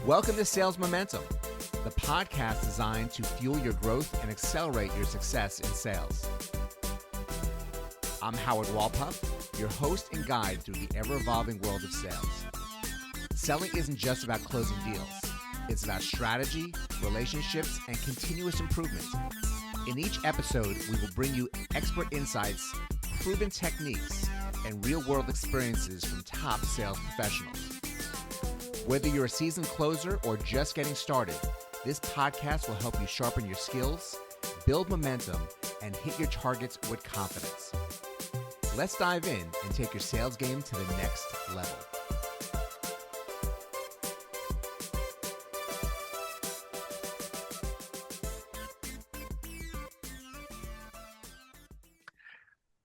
Welcome to Sales Momentum, the podcast designed to fuel your growth and accelerate your success in sales. I'm Howard Wolpoff, your host and guide through the ever-evolving world of sales. Selling isn't just about closing deals. It's about strategy, relationships, and continuous improvement. In each episode, we will bring you expert insights, proven techniques, and real-world experiences from top sales professionals. Whether you're a seasoned closer or just getting started, this podcast will help you sharpen your skills, build momentum, and hit your targets with confidence. Let's dive in and take your sales game to the next level.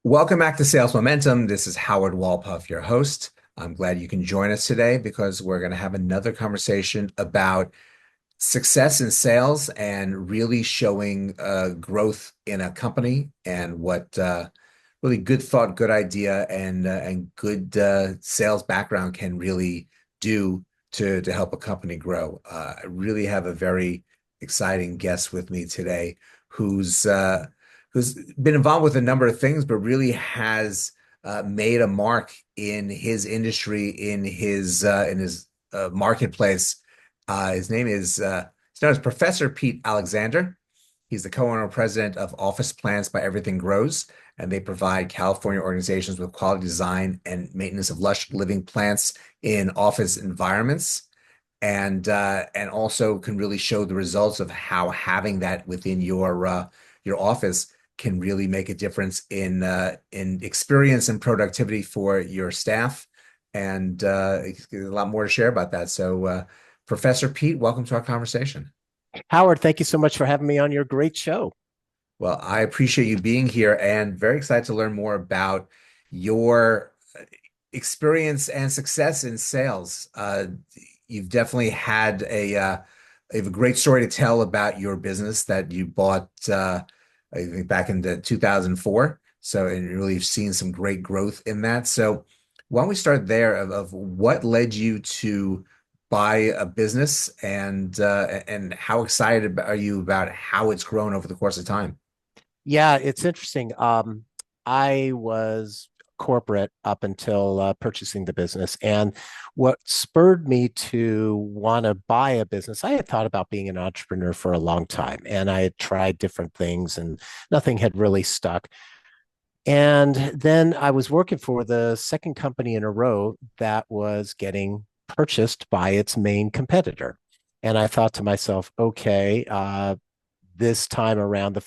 Welcome back to Sales Momentum. This is Howard Wolpoff, your host. I'm glad you can join us today because we're going to have another conversation about success in sales and really showing growth in a company and what really good thought, good idea, and good sales background can really do to help a company grow. I really have a very exciting guest with me today who's been involved with a number of things, but really has made a mark in his industry, in his marketplace. His name is known as Professor Pete Alexander. He's the co-owner and president of Office Plants by Everything Grows, and they provide California organizations with quality design and maintenance of lush living plants in office environments, and also can really show the results of how having that within your office can really make a difference in experience and productivity for your staff, and there's a lot more to share about that. So, Professor Pete, welcome to our conversation. Howard, thank you so much for having me on your great show. Well, I appreciate you being here and very excited to learn more about your experience and success in sales. You've definitely had you have a great story to tell about your business that you bought I think back in 2004. So, and really you've seen some great growth in that. So why don't we start there of what led you to buy a business and how excited are you about how it's grown over the course of time? Yeah, it's interesting. I was corporate up until purchasing the business. And what spurred me to want to buy a business, I had thought about being an entrepreneur for a long time, and I had tried different things and nothing had really stuck. And then I was working for the second company in a row that was getting purchased by its main competitor. And I thought to myself, okay, this time around, the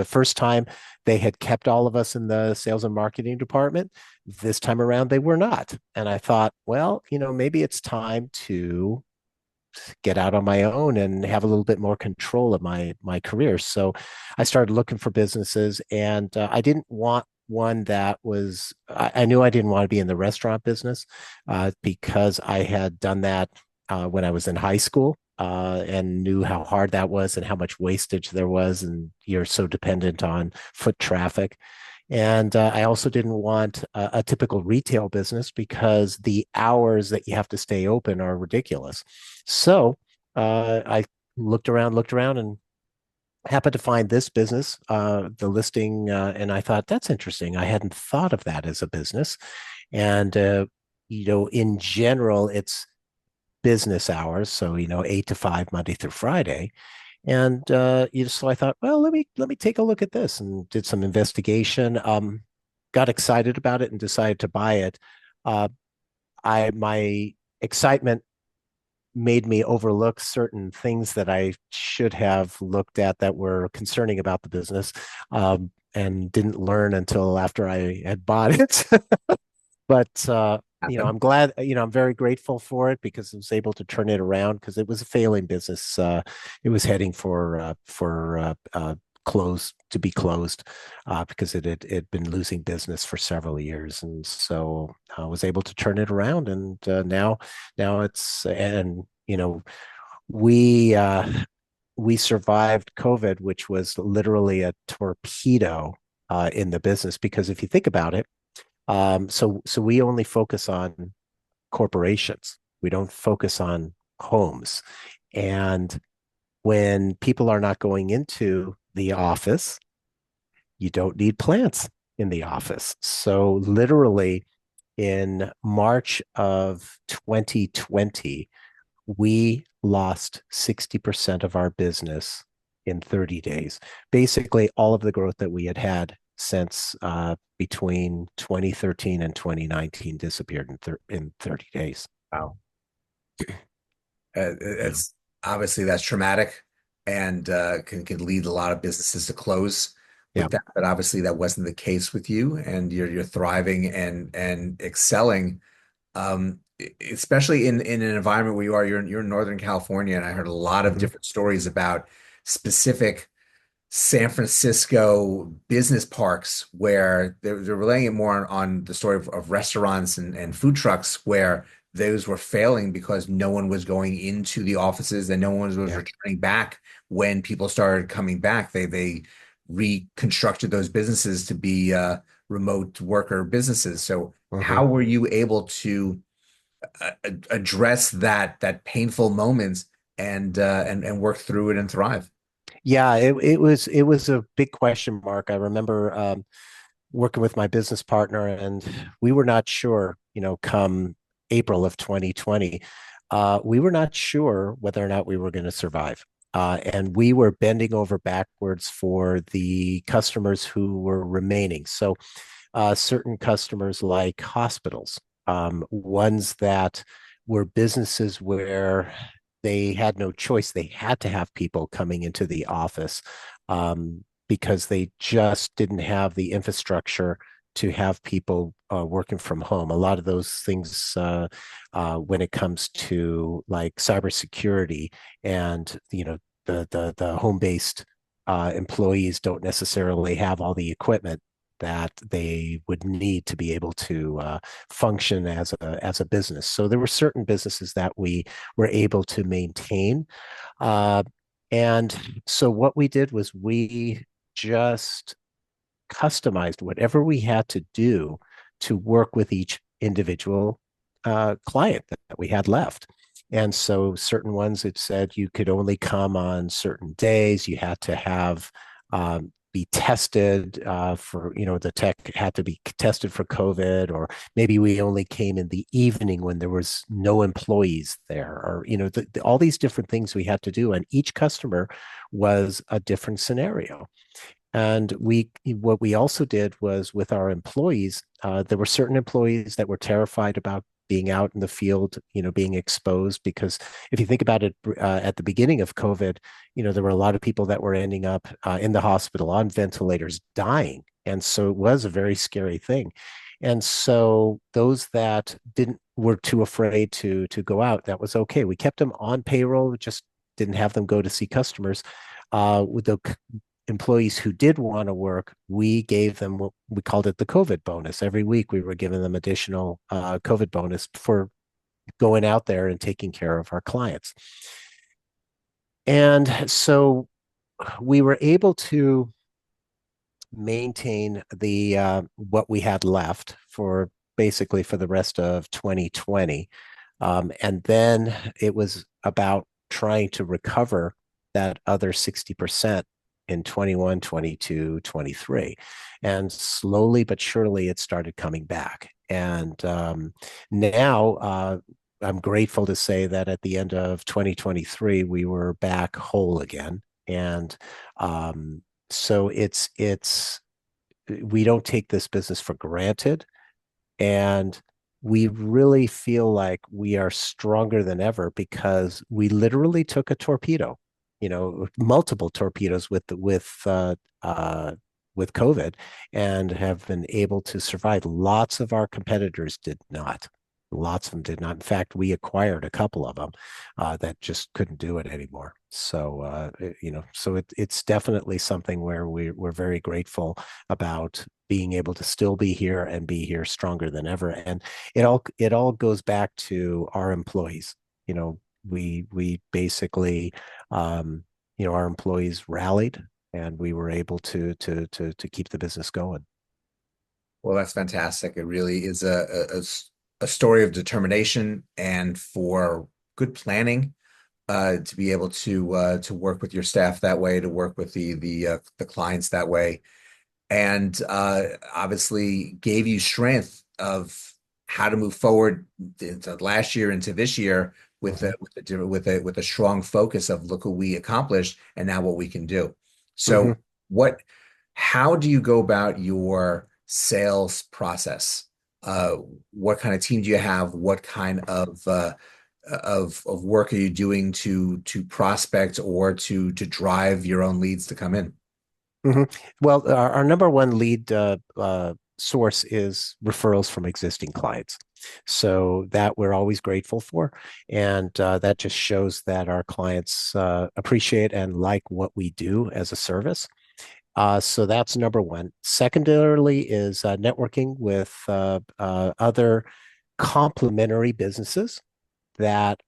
first time they had kept all of us in the sales and marketing department. This time around, they were not. And I thought, well, maybe it's time to get out on my own and have a little bit more control of my career. So I started looking for businesses, and I didn't want one that was, I knew I didn't want to be in the restaurant business because I had done that when I was in high school. And knew how hard that was and how much wastage there was, and you're so dependent on foot traffic. And I also didn't want a typical retail business because the hours that you have to stay open are ridiculous. So I looked around and happened to find this business, the listing, and I thought, that's interesting. I hadn't thought of that as a business. And, in general, it's business hours, so 8 to 5 Monday through Friday, and so I thought, well, let me take a look at this, and did some investigation. Got excited about it and decided to buy it. My excitement made me overlook certain things that I should have looked at that were concerning about the business, and didn't learn until after I had bought it. But I'm glad, I'm very grateful for it because I was able to turn it around because it was a failing business. It was heading for to be closed because it had been losing business for several years. And so I was able to turn it around, and now it's, and, we survived COVID, which was literally a torpedo in the business, because if you think about it, so we only focus on corporations. We don't focus on homes. And when people are not going into the office, you don't need plants in the office. So literally in March of 2020, we lost 60% of our business in 30 days. Basically, all of the growth that we had had since between 2013 and 2019 disappeared in 30 days. Wow. Yeah. It's obviously that's traumatic and can lead a lot of businesses to close Yeah. with that. But obviously that wasn't the case with you, and you're thriving and excelling. Especially in an environment where you're in Northern California, and I heard a lot of Mm-hmm. different stories about specific San Francisco business parks where they're relaying it more on the story of restaurants and food trucks where those were failing because no one was going into the offices and no one was Yeah. returning back when people started coming back. They reconstructed those businesses to be remote worker businesses. So Mm-hmm. how were you able to address that painful moments and work through it and thrive? Yeah, it was a big question mark. I remember working with my business partner, and we were not sure, come April of 2020, we were not sure whether or not we were going to survive. And we were bending over backwards for the customers who were remaining. So, certain customers like hospitals, ones that were businesses where they had no choice. They had to have people coming into the office because they just didn't have the infrastructure to have people working from home. A lot of those things, when it comes to like cybersecurity and the home based employees don't necessarily have all the equipment that they would need to be able to function as a business. So there were certain businesses that we were able to maintain. Uh, and so what we did was we just customized whatever we had to do to work with each individual client that we had left. And so certain ones it said you could only come on certain days. You had to have be tested for, the tech had to be tested for COVID, or maybe we only came in the evening when there was no employees there, or, all these different things we had to do. And each customer was a different scenario. And what we also did was with our employees, there were certain employees that were terrified about being out in the field, being exposed. Because if you think about it, at the beginning of COVID, there were a lot of people that were ending up in the hospital on ventilators, dying. And so it was a very scary thing. And so those that didn't were too afraid to go out, that was okay. We kept them on payroll, just didn't have them go to see customers. With the employees who did want to work, we gave them what we called it the COVID bonus. Every week we were giving them additional COVID bonus for going out there and taking care of our clients. And so we were able to maintain the what we had left for basically for the rest of 2020. And then it was about trying to recover that other 60% in 21, 22, 23. And slowly but surely it started coming back. And now I'm grateful to say that at the end of 2023, we were back whole again. And so it's we don't take this business for granted, and we really feel like we are stronger than ever because we literally took a torpedo, multiple torpedoes with COVID, and have been able to survive. Lots of our competitors did not. Lots of them did not. In fact, we acquired a couple of them that just couldn't do it anymore. So, so it's definitely something where we're very grateful about being able to still be here and be here stronger than ever. And it all goes back to our employees. We basically, our employees rallied, and we were able to keep the business going. Well, that's fantastic. It really is a story of determination and for good planning to be able to work with your staff that way, to work with the clients that way, and obviously gave you strength of how to move forward into last year into this year with Mhm. a strong focus of look what we accomplished and now what we can do. So Mhm. what how do you go about your sales process? Uh, what kind of team do you have? What kind of work are you doing to prospect or to drive your own leads to come in? Mhm. Well, our number one lead source is referrals from existing clients. So that we're always grateful for. And that just shows that our clients appreciate and like what we do as a service. So that's number one. Secondarily is networking with other complementary businesses that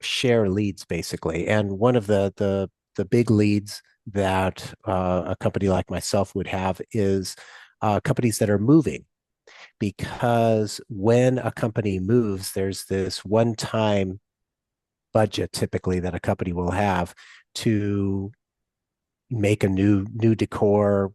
share leads basically. And one of the big leads that a company like myself would have is companies that are moving, because when a company moves, there's this one-time budget typically that a company will have to make a new decor,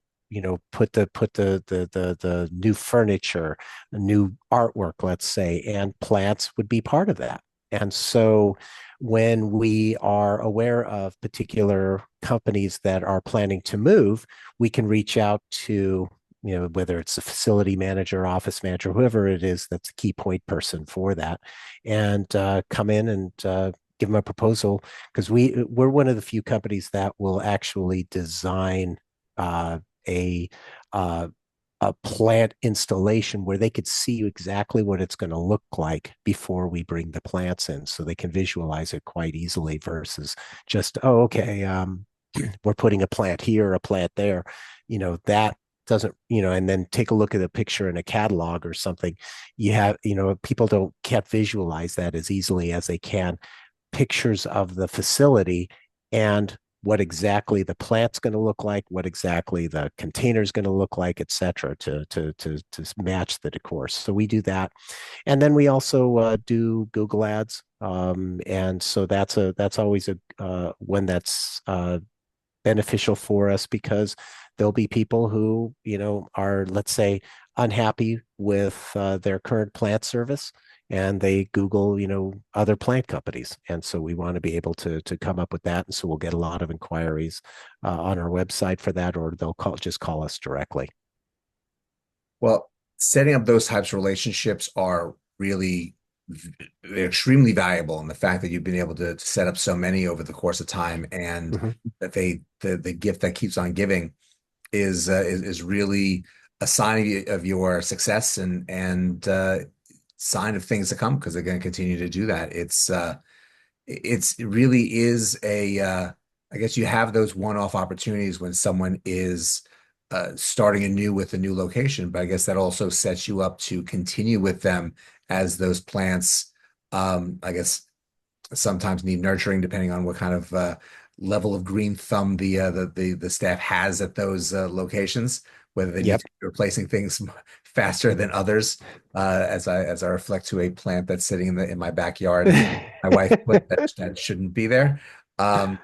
put the new furniture, a new artwork, let's say, and plants would be part of that. And so when we are aware of particular companies that are planning to move, we can reach out to, whether it's a facility manager, office manager, whoever it is that's a key point person for that, and come in and give them a proposal, because we're one of the few companies that will actually design uh, a uh, a plant installation where they could see exactly what it's going to look like before we bring the plants in, so they can visualize it quite easily versus just, oh, okay, we're putting a plant here, a plant there, that doesn't, and then take a look at a picture in a catalog or something. People can't visualize that as easily as they can pictures of the facility and what exactly the plant's going to look like, what exactly the container is going to look like, et cetera, to match the decor. So we do that, and then we also do Google Ads, and so that's always a one that's beneficial for us, because there'll be people who are, let's say, unhappy with their current plant service, and they Google other plant companies, and so we want to be able to come up with that, and so we'll get a lot of inquiries on our website for that, or they'll call us directly. Well, setting up those types of relationships are really they're extremely valuable, and the fact that you've been able to set up so many over the course of time, and Mhm. that the gift that keeps on giving is really a sign of your success and sign of things to come, because they're going to continue to do that. It really is I guess you have those one-off opportunities when someone is starting anew with a new location, but I guess that also sets you up to continue with them as those plants, I guess, sometimes need nurturing depending on what kind of level of green thumb the staff has at those locations, whether they need Yep. to be replacing things faster than others. As I reflect to a plant that's sitting in my backyard, and my wife put that shouldn't be there. Um,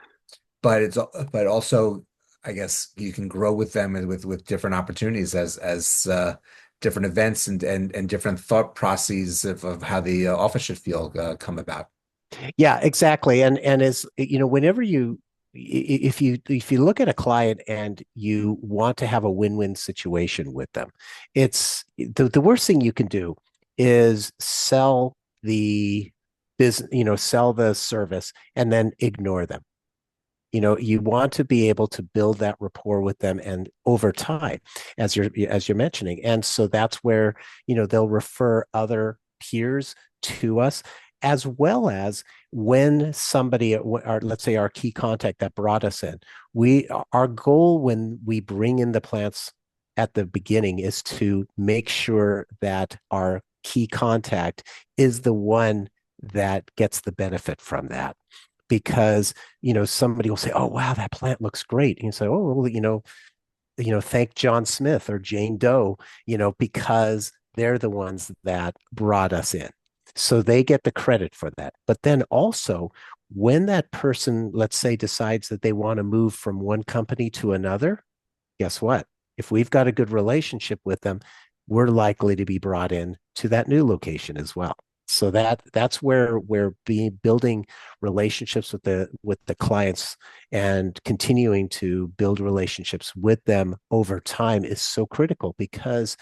but also, I guess you can grow with them and with different opportunities as different events and different thought processes of how the office should feel come about. Yeah, exactly. And as whenever if you look at a client and you want to have a win-win situation with them, it's the worst thing you can do is sell the business, sell the service and then ignore them. You want to be able to build that rapport with them, and over time, as you're mentioning. And so that's where they'll refer other peers to us, as well as when somebody, let's say our key contact that brought us in, our goal when we bring in the plants at the beginning is to make sure that our key contact is the one that gets the benefit from that, because somebody will say, "Oh, wow, that plant looks great," and you say, "Oh, well, thank John Smith or Jane Doe, because they're the ones that brought us in." So they get the credit for that. But then also, when that person, let's say, decides that they want to move from one company to another, guess what? If we've got a good relationship with them, we're likely to be brought in to that new location as well. So that's where we're building relationships with the clients and continuing to build relationships with them over time is so critical because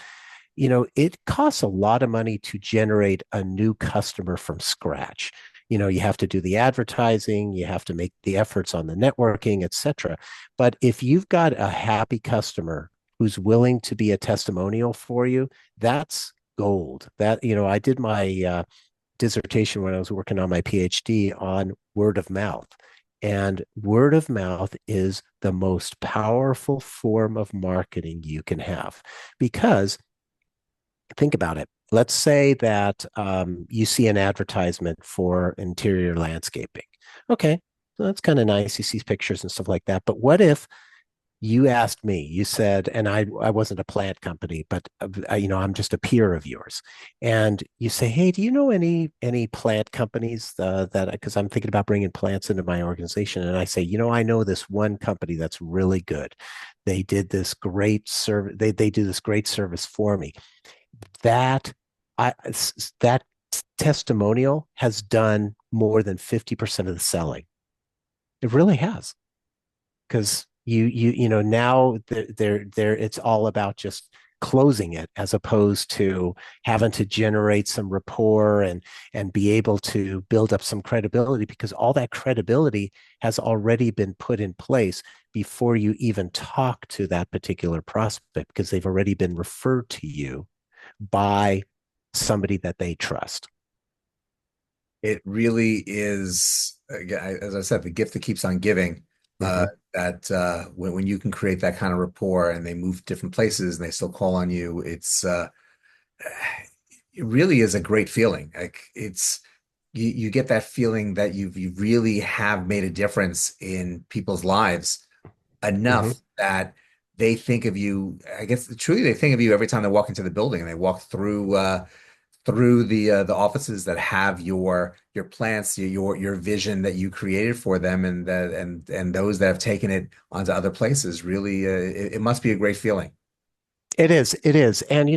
it costs a lot of money to generate a new customer from scratch. You have to do the advertising, you have to make the efforts on the networking, et cetera. But if you've got a happy customer who's willing to be a testimonial for you, that's gold. I did my dissertation when I was working on my PhD on word of mouth. And word of mouth is the most powerful form of marketing you can have because think about it. Let's say that you see an advertisement for interior landscaping. Okay, so that's kind of nice. You see pictures and stuff like that. But what if you asked me, you said, and I wasn't a plant company, but I'm just a peer of yours, and you say, hey, do you know any plant companies that because I'm thinking about bringing plants into my organization, and I say, I know this one company that's really good. They did this great service. They do this great service for me that that testimonial has done more than 50% of the selling. It really has. Because now they're it's all about just closing it as opposed to having to generate some rapport and be able to build up some credibility because all that credibility has already been put in place before you even talk to that particular prospect because they've already been referred to you by somebody that they trust. It really is, again, as I said, the gift that keeps on giving. Mm-hmm. That when you can create that kind of rapport and they move different places and they still call on you, it really is a great feeling. Like you get that feeling that you really have made a difference in people's lives Mm-hmm. enough that they think of you. I guess truly they think of you every time they walk into the building and they walk through the offices that have your plants, your vision that you created for them, and those that have taken it onto other places. Really, it must be a great feeling. It is, and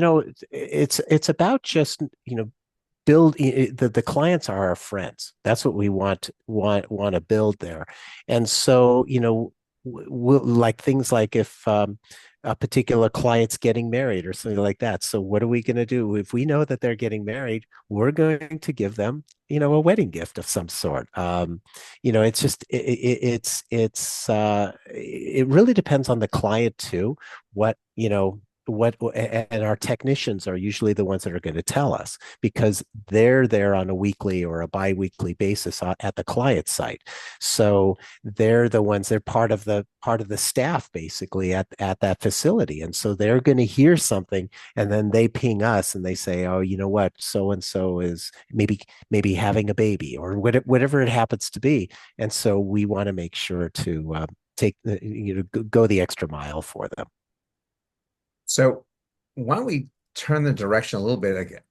it's about just build the clients are our friends. That's what we want to build there, and so like things like if a particular client's getting married or something like that. So what are we going to do if we know that they're getting married? We're going to give them a wedding gift of some sort. It's just it really depends on the client too. What and our technicians are usually the ones that are going to tell us because they're there on a weekly or a bi-weekly basis at the client site. So they're part of the staff basically at that facility. And so they're going to hear something and then they ping us and they say, oh, you know what, so and so is maybe having a baby or whatever it happens to be. And so we want to make sure to take go the extra mile for them. So why don't we turn the direction a little bit? Like,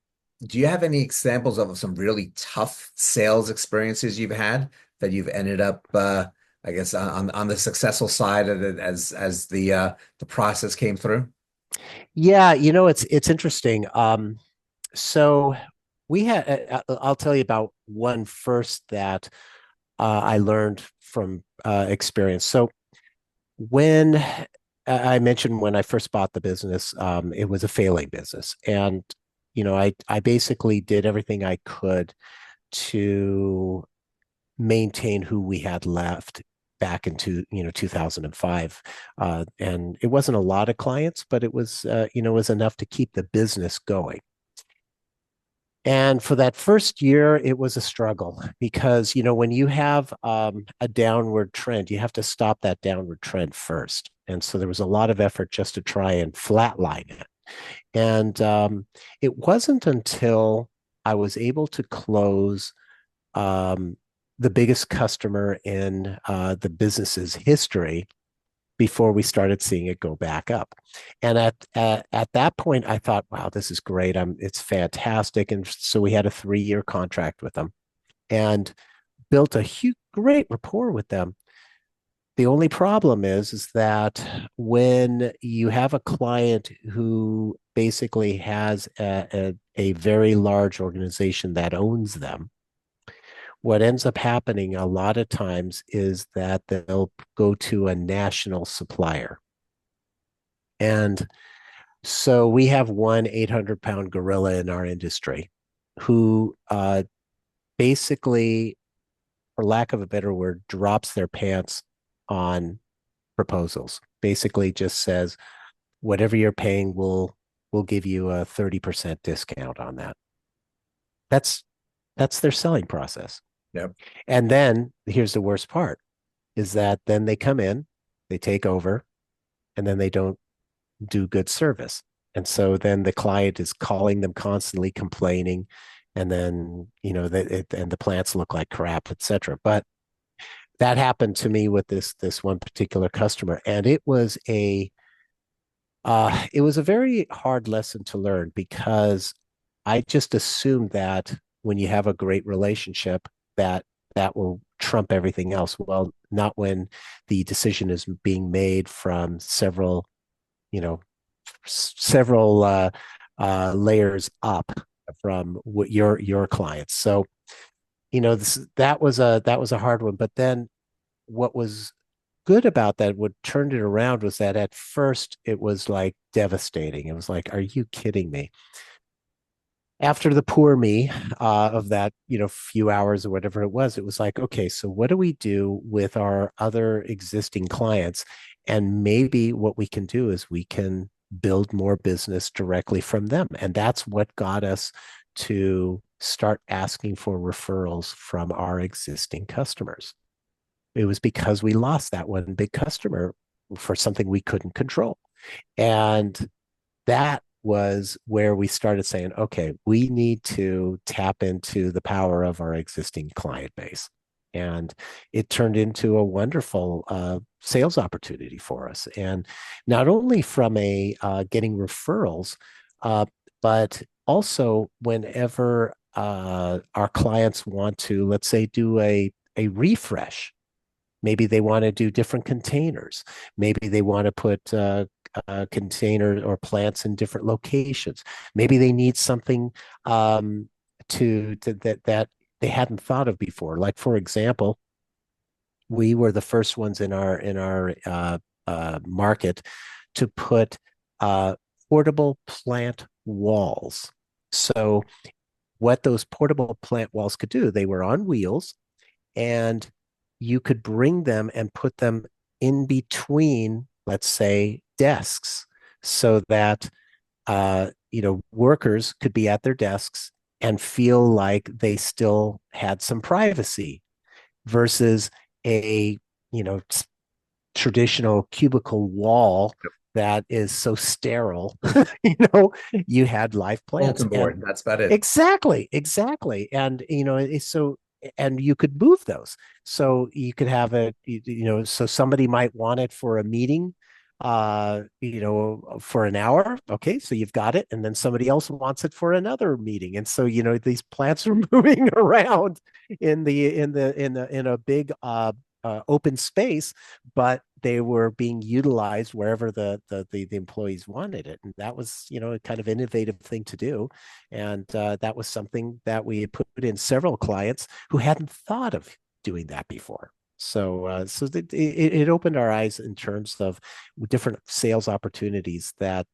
do you have any examples of some really tough sales experiences you've had that you've ended up, I guess, on the successful side of it as the process came through? Yeah, it's interesting. So we had I'll tell you about one first that I learned from experience. So when I mentioned when I first bought the business, it was a failing business, and I basically did everything I could to maintain who we had left back into 2005, and it wasn't a lot of clients, but it was enough to keep the business going. And for that first year, it was a struggle because, when you have a downward trend, you have to stop that downward trend first. And so there was a lot of effort just to try and flatline it. And it wasn't until I was able to close um, the biggest customer in the business's history before we started seeing it go back up. And at that point, I thought, wow, this is great. It's fantastic. And so we had a 3-year contract with them and built a great rapport with them. The only problem is that when you have a client who basically has a very large organization that owns them, what ends up happening a lot of times is that they'll go to a national supplier. And so we have one 800-pound gorilla in our industry who basically, for lack of a better word, drops their pants on proposals. Basically just says, whatever you're paying, we'll give you a 30% discount on that. That's that's their selling process. Yep. And then here's the worst part is that then they come in, they take over, and then they don't do good service. And so then the client is calling them constantly, complaining, and then and the plants look like crap, etc. But that happened to me with this one particular customer, and it was a very hard lesson to learn because I just assumed that when you have a great relationship, that that will trump everything else. Well, not when the decision is being made from you know, several layers up from what your clients. So, that was a hard one. But then what was good about that, what turned it around was that at first it was like devastating. It was like, are you kidding me? After the poor me of that, few hours or whatever it was like, okay, so what do we do with our other existing clients? And maybe what we can do is we can build more business directly from them. And that's what got us to start asking for referrals from our existing customers. It was because we lost that one big customer for something we couldn't control. And that was where we started saying, okay, we need to tap into the power of our existing client base. And it turned into a wonderful sales opportunity for us. And not only from a getting referrals, uh, but also whenever our clients want to, let's say, do a refresh. Maybe they want to do different containers. Maybe they want to put container or plants in different locations. Maybe they need something to that they hadn't thought of before. Like for example, we were the first ones in our market to put portable plant walls. So what those portable plant walls could do, they were on wheels, and you could bring them and put them in between, let's say, desks, so that workers could be at their desks and feel like they still had some privacy versus a traditional cubicle wall that is so sterile. You had live plants. Bulletin board. That's about it. Exactly. And and you could move those. So you could have so somebody might want it for a meeting, for an hour. Okay, so you've got it. And then somebody else wants it for another meeting. And so, these plants are moving around in a big open space, but they were being utilized wherever the employees wanted it. And that was, a kind of innovative thing to do. And that was something that we had put in several clients who hadn't thought of doing that before. So it opened our eyes in terms of different sales opportunities that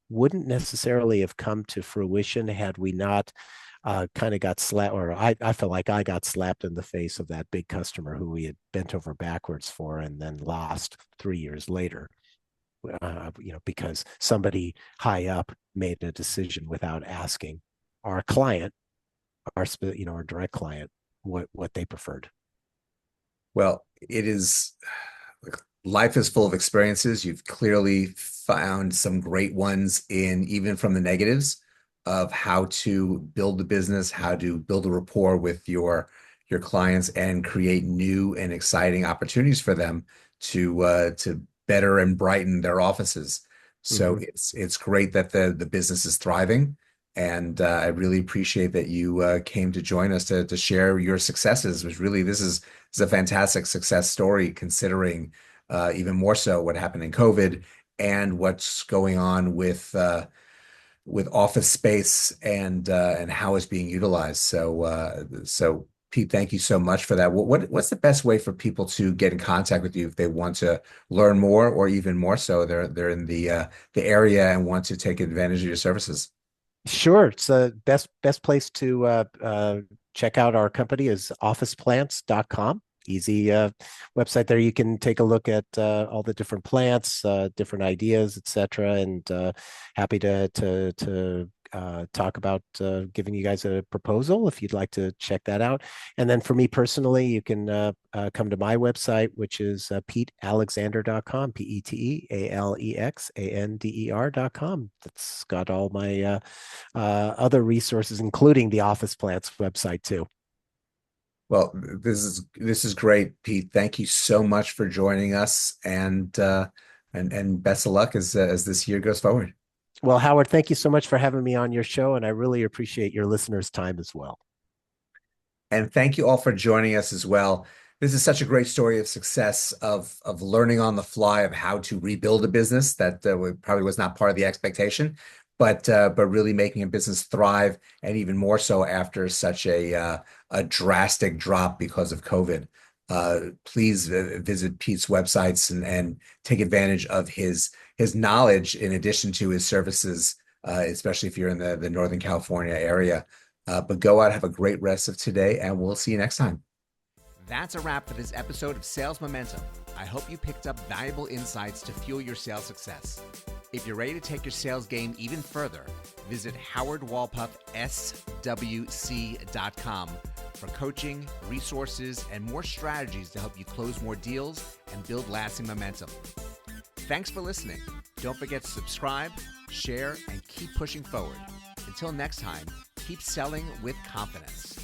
wouldn't necessarily have come to fruition had we not kind of got slapped, or I felt like I got slapped in the face of that big customer who we had bent over backwards for and then lost 3 years later, because somebody high up made a decision without asking our client, our direct client, what they preferred. Well, life is full of experiences. You've clearly found some great ones in even from the negatives of how to build the business, how to build a rapport with your clients and create new and exciting opportunities for them to better and brighten their offices. So Hmm. it's great that the business is thriving. And I really appreciate that you came to join us to share your successes. It was really this is a fantastic success story, considering even more so what happened in COVID and what's going on with office space and how it's being utilized. So Pete, thank you so much for that. What's the best way for people to get in contact with you if they want to learn more, or even more so, they're in the area and want to take advantage of your services? Sure. It's the best place to check out our company is officeplants.com. Easy website there. You can take a look at all the different plants, different ideas, etc. And happy to talk about giving you guys a proposal if you'd like to check that out. And then for me personally, you can come to my website, which is petealexander.com, petealexander.com. That's got all my other resources, including the Office Plants website too. Well, this is great, Pete. Thank you so much for joining us, and best of luck as this year goes forward. Well, Howard, thank you so much for having me on your show, and I really appreciate your listeners' time as well. And thank you all for joining us as well. This is such a great story of success, of learning on the fly of how to rebuild a business that probably was not part of the expectation, but really making a business thrive, and even more so after such a drastic drop because of COVID. Please visit Pete's websites and take advantage of his knowledge in addition to his services, especially if you're in the Northern California area. But go out, have a great rest of today, and we'll see you next time. That's a wrap for this episode of Sales Momentum. I hope you picked up valuable insights to fuel your sales success. If you're ready to take your sales game even further, visit howardwalpuffswc.com for coaching, resources, and more strategies to help you close more deals and build lasting momentum. Thanks for listening. Don't forget to subscribe, share, and keep pushing forward. Until next time, keep selling with confidence.